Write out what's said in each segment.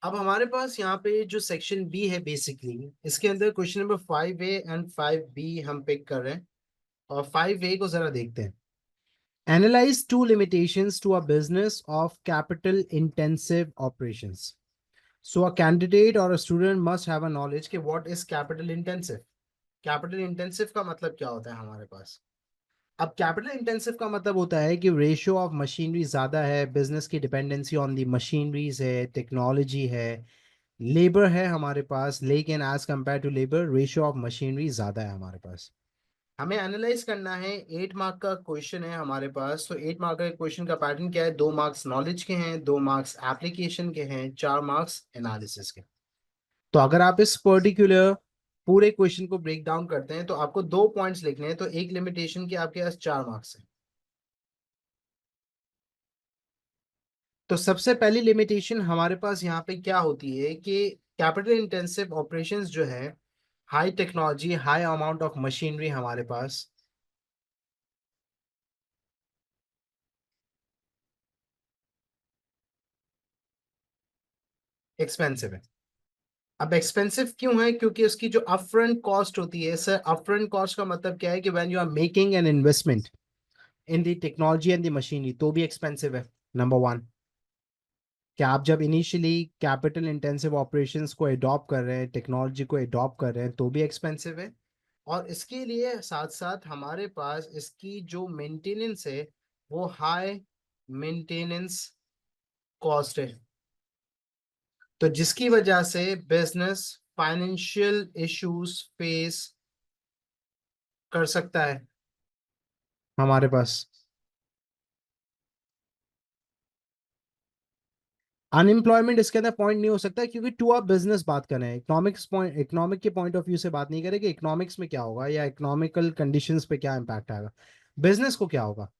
अब हमारे पास यहाँ पे जो सेक्शन बी है बेसिकली, इसके अंदर question number 5A and 5B हम पिक कर रहे हैं, और 5A को जरा देखते हैं। Analyze two limitations to a business of capital intensive operations. So a candidate or a student must have a knowledge कि what is capital intensive. Capital intensive का मतलब क्या होता है हमारे पास? अब कैपिटल इंटेंसिव का मतलब होता है कि रेशियो ऑफ मशीनरी ज़्यादा है, बिजनेस की डिपेंडेंसी ऑन दी मशीनरीज है, टेक्नोलॉजी है, लेबर है हमारे पास, लेकिन as compare to labour ratio of machinery ज़्यादा है हमारे पास। हमें एनालाइज करना है, 8 मार्क का क्वेश्चन है हमारे पास। तो 8 मार्क का क्वेश्चन का पैटर्न क्या है? 2 मार्क्स नॉलेज के हैं, 2 मार्क्स एप्लीकेशन के हैं, 4 मार्क्स एनालिसिस के। तो अगर आप इस पर्टिकुलर पूरे क्वेश्चन को ब्रेक डाउन करते हैं तो आपको 2 पॉइंट्स लिखने हैं, तो एक लिमिटेशन के आपके पास 4 मार्क्स है। तो सबसे पहली लिमिटेशन हमारे पास यहाँ पे क्या होती है कि कैपिटल इंटेंसिव ऑपरेशंस जो है, high technology, high amount of machinery हमारे पास एक्सपेंसिव है। अब एक्सपेंसिव क्यों है? क्योंकि उसकी जो अपफ्रंट कॉस्ट होती है, सर अपफ्रंट कॉस्ट का मतलब क्या है कि when you are making an investment in the technology and the machinery, तो भी एक्सपेंसिव है। नंबर वन, कि आप जब इनिशियली कैपिटल इंटेंसिव ऑपरेशंस को अडॉप्ट कर रहे हैं, टेक्नोलॉजी को अडॉप्ट कर रहे हैं, तो भी एक्सपेंसिव है। और इसके लिए साथ साथ हमारे पास इसकी जो मेंटेनेंस है वो हाई मेंटेनेंस कॉस्ट है, तो जिसकी वजह से बिजनेस फाइनेंशियल इश्यूज फेस कर सकता है हमारे पास। अनएम्प्लॉयमेंट इसके अंदर पॉइंट नहीं हो सकता, क्योंकि टू अ बिजनेस बात कर रहे हैं, इकोनॉमिक्स पॉइंट, इकोनॉमिक के पॉइंट ऑफ व्यू से बात नहीं करें कि इकोनॉमिक्स में क्या होगा या इकोनॉमिकल कंडीशंस पे क्या इंपैक्ट आएगा, बिजनेस को क्या होगा।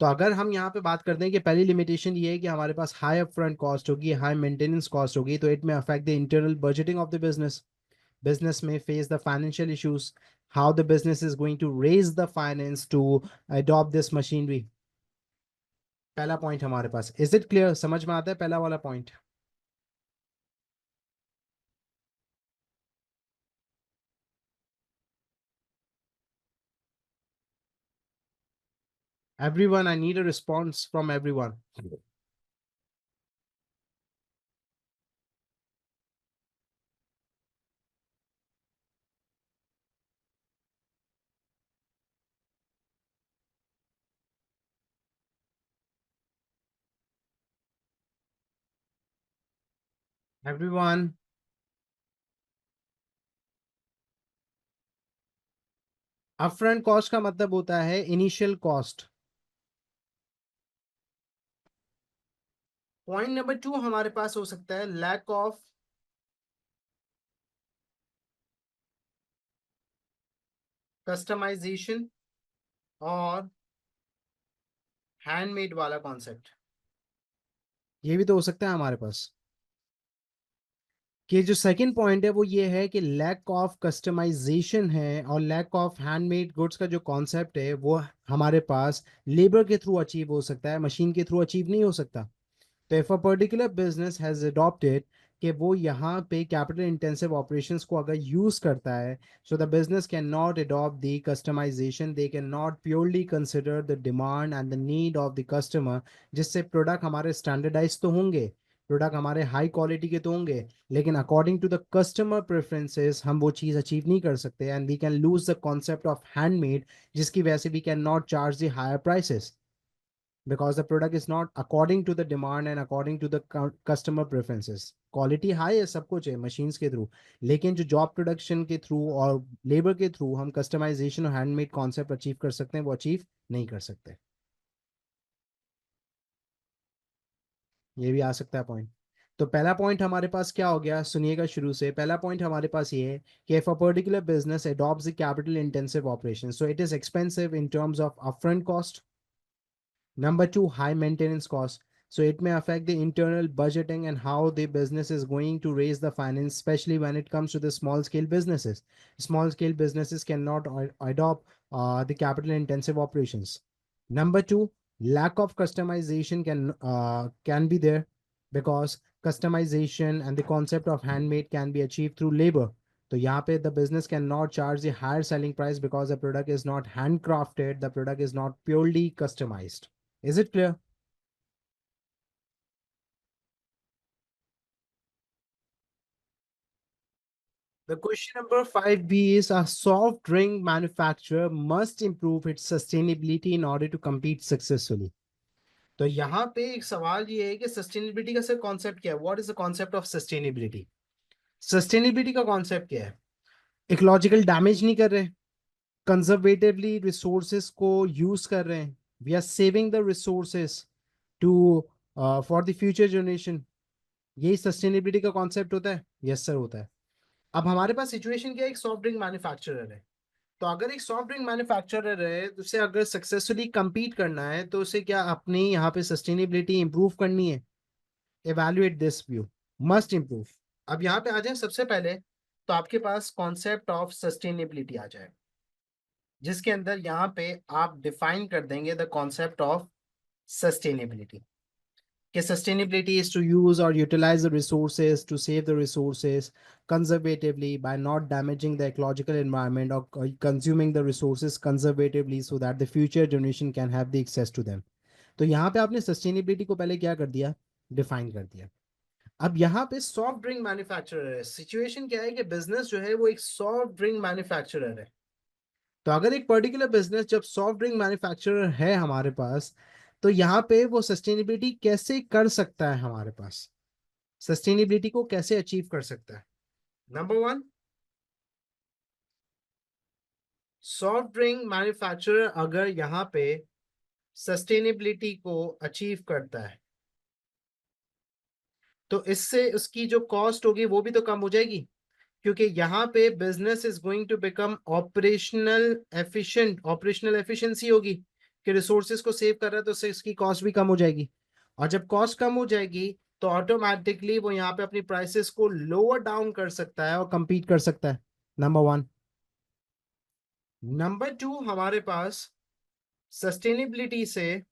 तो अगर हम यहाँ पे बात करते हैं कि पहली लिमिटेशन ये है कि हमारे पास हाई अपफ्रंट कॉस्ट होगी, हाई मेंटेनेंस कॉस्ट होगी, तो इट में affect the internal budgeting of the business. Business may face the financial issues, how the business is going to raise the finance to adopt this machinery. पहला point हमारे पास, is it clear? समझ में आता है पहला वाला point? Everyone, I need a response from everyone. Everyone, upfront cost का मतलब होता है इनिशियल कॉस्ट। पॉइंट नंबर 2 हमारे पास हो सकता है लैक ऑफ कस्टमाइजेशन और हैंडमेड वाला कॉन्सेप्ट। ये भी तो हो सकता है हमारे पास। कि जो सेकंड पॉइंट है वो ये है कि लैक ऑफ कस्टमाइजेशन है, और लैक ऑफ हैंडमेड गुड्स का जो कॉन्सेप्ट है वो हमारे पास लेबर के थ्रू अचीव हो सकता है, मशीन के थ्रू अचीव नहीं हो सकता। तो if a particular business has adopted कि वो यहाँ पे कैपिटल इंटेंसिव ऑपरेशंस को अगर यूज करता है, so the business can not adopt the customisation, they can not purely consider the demand and the need of the customer, जिससे product हमारे स्टैंडर्डाइज तो होंगे, प्रोडक्ट हमारे हाई क्वालिटी के तो होंगे, लेकिन according to the customer preferences हम वो चीज़ अचीव नहीं कर सकते, and we can lose the concept of handmade, जिसकी वजह से we can not charge the higher prices because the product is not according to the demand and according to the customer preferences. Quality high है, सब कुछ है machines के through, लेकिन जो जॉब प्रोडक्शन के थ्रू और लेबर के थ्रू हम कस्टमाइजेशन और हैंडमेड कॉन्सेप्ट अचीव कर सकते हैं, वो अचीव नहीं कर सकते। ये भी आ सकता है पॉइंट। तो पहला पॉइंट हमारे पास क्या हो गया, सुनिएगा शुरू से। पहला पॉइंट हमारे पास ये है कि if a particular business adopts the capital intensive operation, so it is expensive in terms of upfront cost. Number two, high maintenance costs. So it may affect the internal budgeting and how the business is going to raise the finance, especially when it comes to the small scale businesses. Small scale businesses cannot adopt the capital intensive operations. Number two, lack of customization can be there, because customization and the concept of handmade can be achieved through labor. तो यहाँ पे the business cannot charge the higher selling price because the product is not handcrafted, the product is not purely customized. Is it clear? The question number 5B is a soft drink manufacturer must improve its sustainability in order to compete successfully. तो यहाँ पे एक सवाल ये है कि sustainability का sir concept क्या है? What is the concept of sustainability? Sustainability का कॉन्सेप्ट क्या है? इकोलॉजिकल डैमेज नहीं कर रहे, कंजर्वेटिवली रिसोर्सेस को यूज कर रहे हैं, we are saving the resources to for the future generation. यही सस्टेनेबिलिटी का कॉन्सेप्ट होता है। यस सर होता है। अब हमारे पास सिचुएशन क्या है? एक सॉफ्ट ड्रिंक मैन्युफैक्चरर है। तो अगर एक सॉफ्ट ड्रिंक मैन्युफैक्चरर है तो उसे अगर सक्सेसफुली compete करना है तो उसे क्या अपनी यहाँ पे सस्टेनेबिलिटी इंप्रूव करनी है? evaluate this view, must improve। अब यहाँ पे आ जाए सबसे पहले तो आपके पास कॉन्सेप्ट ऑफ सस्टेनेबिलिटी आ जाए, जिसके अंदर यहाँ पे आप डिफाइन कर देंगे द कॉन्सेप्ट ऑफ सस्टेनेबिलिटी। कि sustainability is to use or utilize the resources to save the resources conservatively by not damaging the ecological environment or consuming the resources conservatively so that the future generation can have the access to them। तो यहाँ पे आपने sustainability को पहले क्या कर दिया? Define कर दिया। अब यहाँ पे सॉफ्ट ड्रिंक मैन्युफैक्चरर है। सिचुएशन क्या है कि बिजनेस जो है वो एक सॉफ्ट ड्रिंक मैन्युफैक्चरर है। तो अगर एक पर्टिकुलर बिजनेस जब सॉफ्ट ड्रिंक मैन्युफैक्चरर है हमारे पास, तो यहाँ पे वो सस्टेनेबिलिटी कैसे कर सकता है? हमारे पास सस्टेनेबिलिटी को कैसे अचीव कर सकता है? Number one, soft drink manufacturer अगर यहाँ पे सस्टेनेबिलिटी को अचीव करता है तो इससे उसकी जो कॉस्ट होगी वो भी तो कम हो जाएगी, क्योंकि यहाँ पे business is going to become operational efficient. Operational efficiency होगी कि रिसोर्सेज को सेव कर रहा है तो उससे इसकी कॉस्ट भी कम हो जाएगी। और जब कॉस्ट कम हो जाएगी तो ऑटोमेटिकली वो यहाँ पे अपनी प्राइसेस को लोअर डाउन कर सकता है और compete कर सकता है। Number one. नंबर टू, हमारे पास सस्टेनेबिलिटी से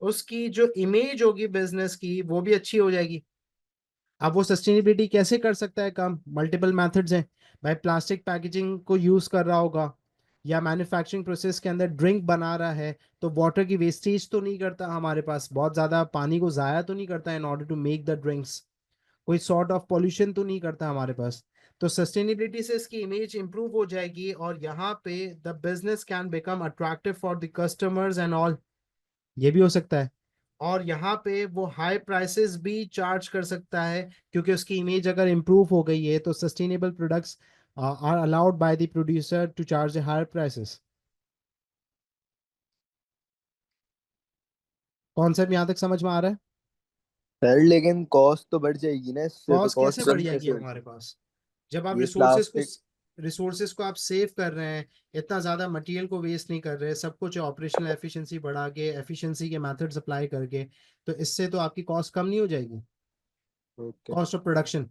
उसकी जो इमेज होगी बिजनेस की वो भी अच्छी हो जाएगी। अब वो सस्टेनेबिलिटी कैसे कर सकता है काम? मल्टीपल मेथड्स हैं भाई। प्लास्टिक पैकेजिंग को यूज कर रहा होगा, या मैन्युफैक्चरिंग प्रोसेस के अंदर ड्रिंक बना रहा है तो वाटर की वेस्टेज तो नहीं करता, हमारे पास बहुत ज्यादा पानी को जाया तो नहीं करता in order to make the drinks, कोई सॉर्ट ऑफ पॉल्यूशन तो नहीं करता हमारे पास। तो सस्टेनेबिलिटी से इसकी इमेज इंप्रूव हो जाएगी और यहाँ पे the business can become attractive for the customers and all. ये भी हो सकता है। और यहाँ पे वो हाई प्राइसेस भी चार्ज कर सकता है, क्योंकि उसकी इमेज अगर इंप्रूव हो गई है तो sustainable products are allowed by the producer to charge higher prices. Concept यहाँ तक समझ में आ रहा है? सर लेकिन कॉस्ट तो बढ़ जाएगी ना इससे, तो कॉस्ट कैसे कॉस्ट बढ़ कम जाएगी कैसे हमारे होगी? पास? जब आप ये प्लास्टिक। रिसोर्सेज को आप सेव कर रहे हैं, इतना ज्यादा मटेरियल को वेस्ट नहीं कर रहे, सब कुछ ऑपरेशनल एफिशिएंसी बढ़ा के, एफिशिएंसी के मेथड्स अप्लाई करके, तो इससे तो आपकी कॉस्ट कम नहीं हो जाएगी? Okay. Cost of production.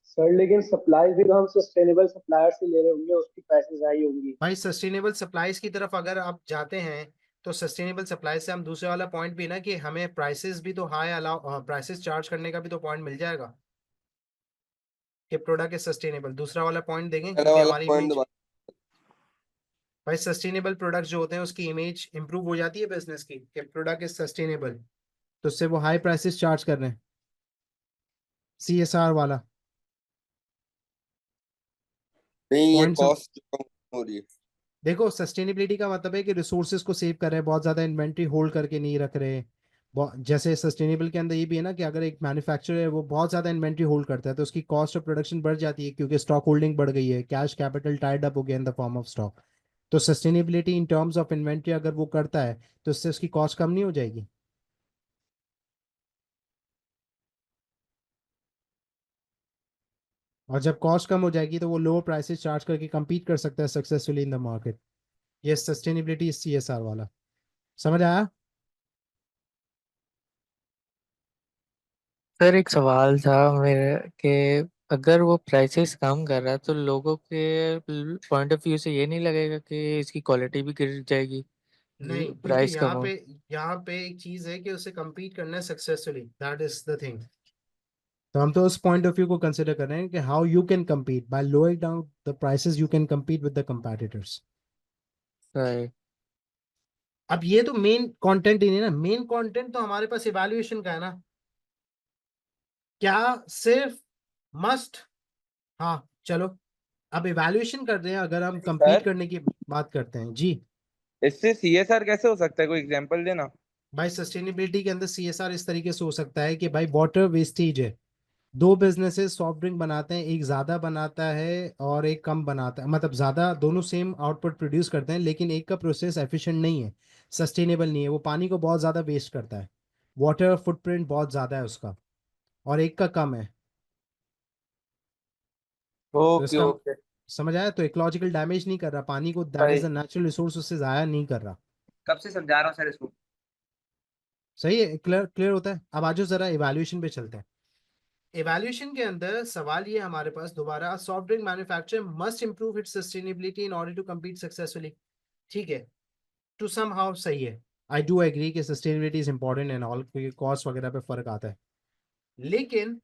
Sir लेकिन सप्लाई भी तो हम सस्टेनेबल सप्लायर से ले रहे होंगे, उसकी प्राइसेस हाई होंगी। भाई सस्टेनेबल सप्लाईज की तरफ अगर आप जाते हैं तो सस्टेनेबल सप्लाई से हम दूसरे वाला पॉइंट भी ना कि हमें प्राइसेस भी तो हाई अलाउ प्राइसेस चार्ज करने का भी तो पॉइंट मिल जाएगा कि प्रोडक्ट इज सस्टेनेबल। दूसरा वाला पॉइंट देखें, पहला क्योंकि वाला हमारी पॉइंट इमेज, दोबारा। भाई सस्टेनेबल प्रोडक्ट्स जो होते हैं उसकी इमेज इंप्रूव हो जाती है बिजनेस की कि प्रोडक्ट इज सस्टेनेबल, तो उससे वो हाई प्राइसेस चार्ज कर रहे हैं। CSR वाला नहीं, ये पॉइंट सब। कॉस्ट कम हो रही है। देखो सस्टेनेबिलिटी का मतलब है कि रिसोर्सेज को सेव कर रहे हैं, बहुत ज़्यादा इन्वेंट्री होल्ड करके नहीं रख रहे। जैसे सस्टेनेबल के अंदर ये भी है ना कि अगर एक मैन्युफैक्चरर है वो बहुत ज़्यादा इन्वेंट्री होल्ड करता है तो उसकी कॉस्ट ऑफ प्रोडक्शन बढ़ जाती है, क्योंकि स्टॉक होल्डिंग बढ़ गई है, कैश कैपिटल टाइड अप हो गया in the form of stock. तो sustainability in terms of inventory अगर वो करता है तो इससे उसकी कॉस्ट कम नहीं हो जाएगी? और जब कॉस्ट कम हो जाएगी तो वो लोअर प्राइसेस चार्ज करके compete कर सकता है सक्सेसफुली इन द मार्केट। ये सस्टेनेबिलिटी CSR वाला। समझ आया? सर एक सवाल था मेरे कि अगर वो प्राइसेस कम कर रहा है तो लोगों के पॉइंट ऑफ व्यू से ये नहीं लगेगा कि इसकी क्वालिटी भी गिर जाएगी? नहीं, क्योंकि प्राइस कम यहाँ हो। पे यहाँ पे एक चीज है कि उसे compete करना है successfully, that is the thing. तो हम तो उस पॉइंट ऑफ व्यू को कंसिडर कर रहे हैं कि how you can compete by lowering down the prices, you can compete with the competitors। Right. अब ये तो मेन कंटेंट ही नहीं ना, मेन कंटेंट तो हमारे पास इवैल्यूएशन का है ना। क्या सिर्फ मस्ट, हाँ चलो, अब इवैल्यूएशन कर रहे हैं, अगर हम compete सर करने की बात करते हैं जी। इससे सीएसआर कैसे हो सकता है, कोई एग्जांपल देना। भाई सस्टेनेबिलिटी के अंदर सीएसआर इस तरीके से हो सकता है कि भाई वाटर वेस्टेज है, दो बिजनेसेस सॉफ्ट ड्रिंक बनाते हैं, एक ज्यादा बनाता है और एक कम बनाता है, मतलब ज्यादा, दोनों सेम आउटपुट प्रोड्यूस करते हैं, लेकिन एक का प्रोसेस एफिशिएंट नहीं है, सस्टेनेबल नहीं है, वो पानी को बहुत ज्यादा वेस्ट करता है, वाटर फुटप्रिंट बहुत ज्यादा है उसका, और एक का कम है। तो ओके इसका ओके। समझ आया, तो इकोलॉजिकल डैमेज नहीं कर रहा पानी को, दैट सही। इज अ नेचुरल रिसोर्स, उससे जाया नहीं कर रहा। कब से समझा रहा हूँ सर इसको। सही है, क्लियर क्लियर होता है। अब आज जरा इवैल्यूएशन पे चलते हैं। इवैल्यूएशन के अंदर सवाल ये हमारे पास दोबारा, soft drink manufacturer must improve its sustainability in order to compete successfully. ठीक है, टू सम हाउ सही है, आई डू एग्री कि sustainability is important and all, क्योंकि कॉस्ट वगैरह पे फर्क आता है, लेकिन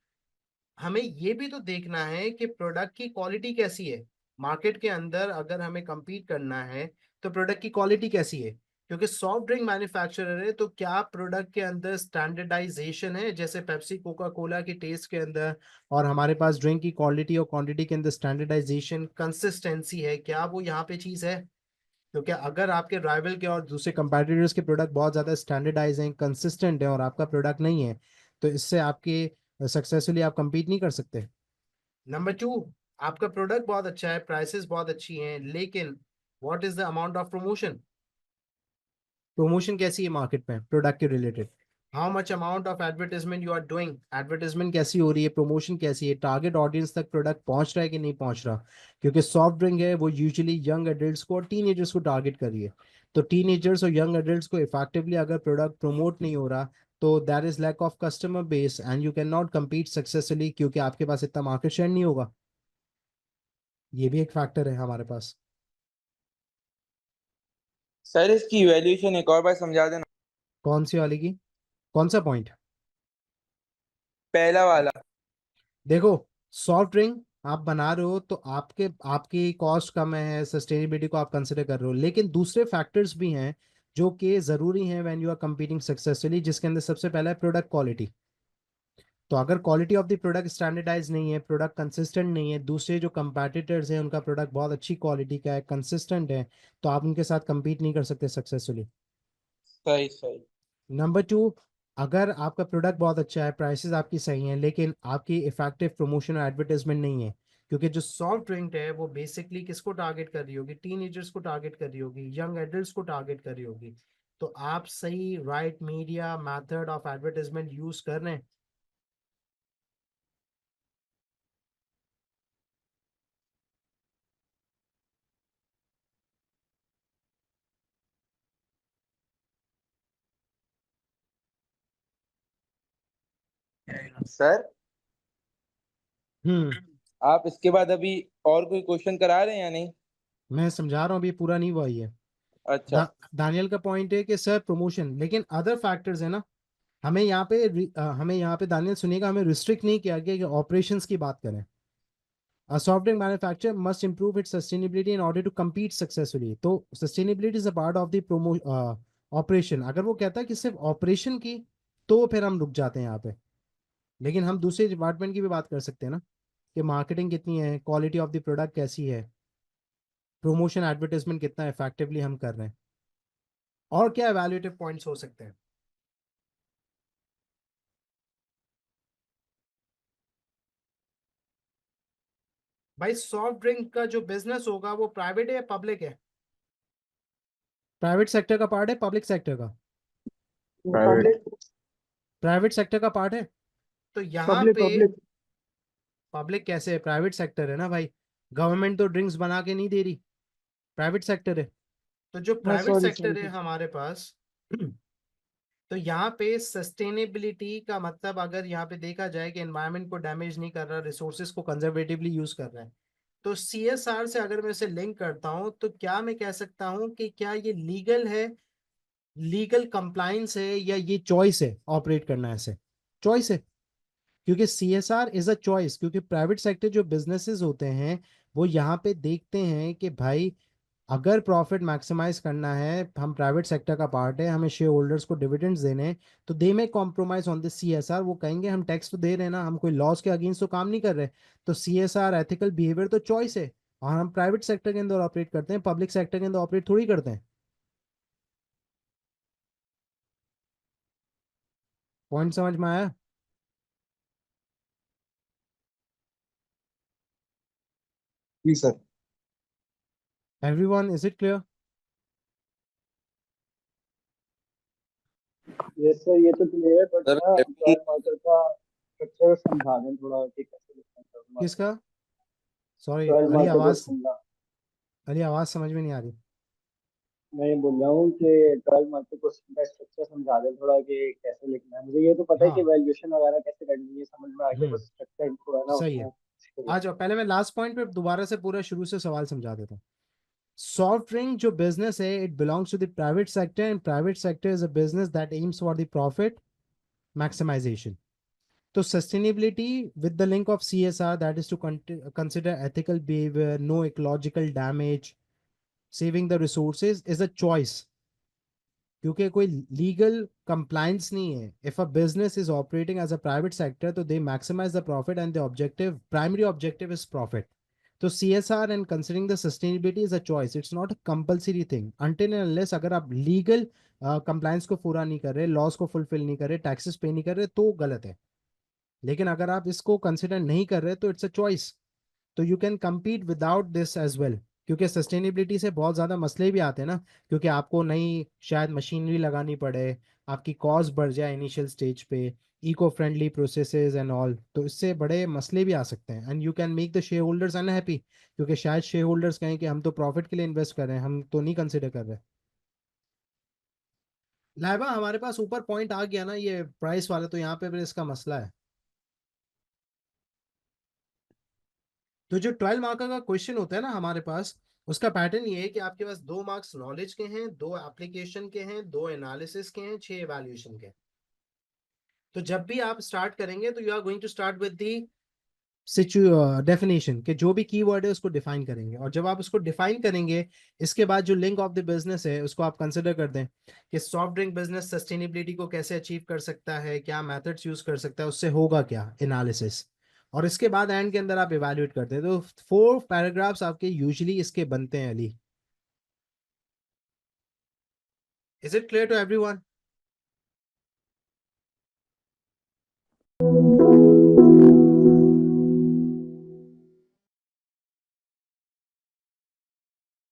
हमें ये भी तो देखना है कि प्रोडक्ट की क्वालिटी कैसी है। मार्केट के अंदर अगर हमें compete करना है तो प्रोडक्ट की क्वालिटी कैसी है, क्योंकि सॉफ्ट ड्रिंक मैन्युफैक्चरर है, तो क्या प्रोडक्ट के अंदर स्टैंडर्डाइजेशन है, जैसे पेप्सी कोका कोला की टेस्ट के अंदर, और हमारे पास ड्रिंक की क्वालिटी और क्वांटिटी के अंदर स्टैंडर्डाइजेशन कंसिस्टेंसी है, क्या वो यहाँ पे चीज है? क्योंकि अगर आपके राइवल के और दूसरे कंपेटिटर्स के प्रोडक्ट बहुत ज़्यादा स्टैंडर्डाइज हैं, कंसिस्टेंट है, और आपका प्रोडक्ट नहीं है, तो इससे आपके सक्सेसफुली आप compete नहीं कर सकते। नंबर टू, आपका प्रोडक्ट बहुत अच्छा है, प्राइसेस बहुत अच्छी हैं, लेकिन what is the amount of promotion? Promotion कैसी है मार्केट में प्रोडक्ट के related? How much amount of advertisement you are doing, advertisement कैसी हो रही है, प्रमोशन कैसी है, टारगेट ऑडियंस तक प्रोडक्ट पहुंच रहा है कि नहीं पहुंच रहा? क्योंकि सॉफ्ट ड्रिंक है वो यूजुअली यंग एडल्ट्स को और टीनेजर्स को टारगेट कर रही है, तो टीनेजर्स और यंग एडल्ट्स को इफेक्टिवली अगर प्रोडक्ट प्रमोट नहीं हो रहा, तो there is lack of customer base and you can not compete successfully, क्योंकि आपके पास इतना मार्केट शेयर नहीं होगा। ये भी एक फैक्टर है हमारे पास। सर इसकी इवैल्यूएशन एक और बार समझा देना। कौन सी वाली की? कौन सा पॉइंट? पहला वाला। देखो, सॉफ्ट ड्रिंक आप बना रहे हो तो आपके आपकी कॉस्ट कम है, सस्टेनेबिलिटी को आप कंसिडर कर रहे हो, लेकिन दूसरे फैक्टर्स भी हैं जो कि जरूरी हैं when you are competing successfully, जिसके अंदर सबसे पहला है प्रोडक्ट क्वालिटी। तो अगर quality of the product standardize नहीं है, प्रोडक्ट कंसिस्टेंट नहीं है, दूसरे जो कंपेटिटर्स हैं उनका प्रोडक्ट बहुत अच्छी क्वालिटी का है, कंसिस्टेंट है, तो आप उनके साथ compete नहीं कर सकते सक्सेसफुली। सही सही। नंबर टू, अगर आपका प्रोडक्ट बहुत अच्छा है, प्राइसेस आपकी सही हैं, लेकिन आपकी इफेक्टिव प्रमोशन और एडवर्टाइजमेंट नहीं है, क्योंकि जो सॉफ्ट ड्रिंक है वो बेसिकली किसको टारगेट कर रही होगी? टीनेजर्स को टारगेट कर रही होगी, यंग एडल्ट्स को टारगेट कर रही होगी, तो आप सही right media method of advertisement use कर रहे हैं? सर हम्म। आप इसके बाद अभी और कोई क्वेश्चन करा रहे हैं या नहीं। मैं समझा रहा हूँ, अभी पूरा नहीं हुआ ही है। अच्छा। दानियल का पॉइंट है कि सर प्रमोशन, लेकिन अदर फैक्टर्स है ना, हमें यहाँ पे हमें यहाँ पे दानियल सुनिएगा, हमें रिस्ट्रिक्ट नहीं किया गया कि ऑपरेशंस की बात करें। A soft drink manufacturer must improve its sustainability in order to compete successfully. तो sustainability is a part of the operation। अगर वो कहता है कि सिर्फ ऑपरेशन की, तो फिर हम रुक जाते हैं यहाँ पे, लेकिन हम दूसरे डिपार्टमेंट की भी बात कर सकते हैं ना, कि मार्केटिंग कितनी है, क्वालिटी ऑफ द प्रोडक्ट कैसी है, प्रमोशन एडवर्टाइजमेंट कितना इफेक्टिवली हम कर रहे हैं, और क्या एवेल्युएटिव पॉइंट्स हो सकते हैं। भाई सॉफ्ट ड्रिंक का जो बिजनेस होगा वो प्राइवेट है या पब्लिक है? प्राइवेट सेक्टर का पार्ट है, पब्लिक सेक्टर का? पब्लिक प्राइवेट सेक्टर का पार्ट है। तो यहाँ पब्लिक पे पब्लिक पब्लिक कैसे है? प्राइवेट सेक्टर है ना भाई, गवर्नमेंट तो ड्रिंक्स बना के नहीं दे रही, प्राइवेट सेक्टर है। तो जो हाँ प्राइवेट सॉरी सेक्टर सॉरी है हमारे पास, तो यहाँ पे सस्टेनेबिलिटी का मतलब अगर यहाँ पे देखा जाए कि एनवायरनमेंट को डैमेज नहीं कर रहा, रिसोर्सेज को कंजर्वेटिवली यूज कर रहा है, तो सीएसआर से अगर मैं इसे लिंक करता हूँ, तो क्या मैं कह सकता हूँ कि क्या ये लीगल है लीगल कंप्लायंस है या ये चॉइस है ऑपरेट करना ऐसे? चॉइस है, क्योंकि सीएसआर इज अ चॉइस, क्योंकि प्राइवेट सेक्टर जो बिजनेसेस होते हैं वो यहाँ पे देखते हैं कि भाई अगर प्रॉफिट मैक्सिमाइज करना है, हम प्राइवेट सेक्टर का पार्ट है, हमें शेयर होल्डर्स को डिविडेंड्स देने हैं, तो दे में कॉम्प्रोमाइज ऑन द सीएसआर। वो कहेंगे हम टैक्स तो दे रहे हैं ना, हम कोई लॉस के अगेंस्ट तो काम नहीं कर रहे। तो सीएसआर एथिकल बिहेवियर तो चॉइस है, और हम प्राइवेट सेक्टर के अंदर ऑपरेट करते हैं, पब्लिक सेक्टर के अंदर ऑपरेट थोड़ी करते हैं। पॉइंट समझ में आया? जी sir. Everyone, is it clear? Yes sir, ये तो क्लियर है, बट सर ना ट्वेल्व मार्कर का स्ट्रक्चर समझा दें थोड़ा कि कैसे लिखना है 12 मार्कर। किसका? सॉरी 12 अली, मार्कर आवाज, क्वेश्चन का अली आवाज समझ में नहीं आ रही। मैं ये बोल रहा हूँ कि 12 मार्कर क्वेश्चन का स्ट्रक्चर समझा दें थोड़ा कि कैसे लिखना है। मुझे ये तो पता है कि हाँ, वैल्यूएशन वगैरह कैसे करनी है, समझ में आ गया, बस स्ट्रक्चर थोड़ा ना सही है। उसको। आ जाओ, पहले मैं लास्ट पॉइंट पे दोबारा से पूरा शुरू से सवाल समझा देता हूँ। सॉफ्ट ड्रिंक जो बिजनेस है, it belongs to the private sector, and private sector is a business that aims for the profit maximisation. तो sustainability with the link of CSR, that is to consider ethical behaviour, no ecological damage, saving the resources, is a choice, क्योंकि कोई legal compliance नहीं है। If a business is operating as a private sector, तो they maximise the profit, and the objective, primary objective is profit. तो CSR and considering the sustainability is a choice, it's not a compulsory thing until and unless अगर आप legal compliance को पूरा नहीं कर रहे, loss को फुलफिल नहीं कर रहे, टैक्सेस पे नहीं कर रहे, तो गलत है। लेकिन अगर आप इसको कंसिडर नहीं कर रहे तो इट्स अ चॉइस। तो you can compete without this as well, क्योंकि सस्टेनेबिलिटी से बहुत ज़्यादा मसले भी आते हैं ना, क्योंकि आपको नई शायद मशीनरी लगानी पड़े, आपकी कॉस्ट बढ़ जाए इनिशियल स्टेज पे, eco friendly processes and all, तो इससे बड़े मसले भी आ सकते हैं, and you can make the shareholders unhappy, क्योंकि शायद शेयर होल्डर्स कहें कि हम तो प्रॉफिट के लिए इन्वेस्ट कर रहे हैं, हम तो नहीं कंसिडर कर रहे। लाइबा, हमारे पास ऊपर पॉइंट आ गया ना ये प्राइस वाला, तो यहाँ पे भी इसका मसला है। तो जो 12 मार्क का क्वेश्चन होता है ना हमारे पास, उसका पैटर्न ये है कि आपके पास 2 मार्क्स नॉलेज के हैं, 2 एप्लीकेशन के हैं, 2 एनालिसिस के हैं, 6 एवेल्यूएशन के हैं। तो जब भी आप स्टार्ट करेंगे तो you are going to start with the definition, के जो भी कीवर्ड है उसको डिफाइन करेंगे, और जब आप उसको डिफाइन करेंगे, इसके बाद जो लिंक ऑफ द बिजनेस है उसको आप कंसिडर कर दें कि सॉफ्ट ड्रिंक बिजनेस सस्टेनेबिलिटी को कैसे अचीव कर सकता है, क्या मेथड्स यूज कर सकता है, उससे होगा क्या एनालिसिस, और इसके बाद एंड के अंदर आप इवेल्युएट करते हैं। तो 4 पैराग्राफ्स आपके यूजुअली इसके बनते हैं अली। Is it clear to everyone?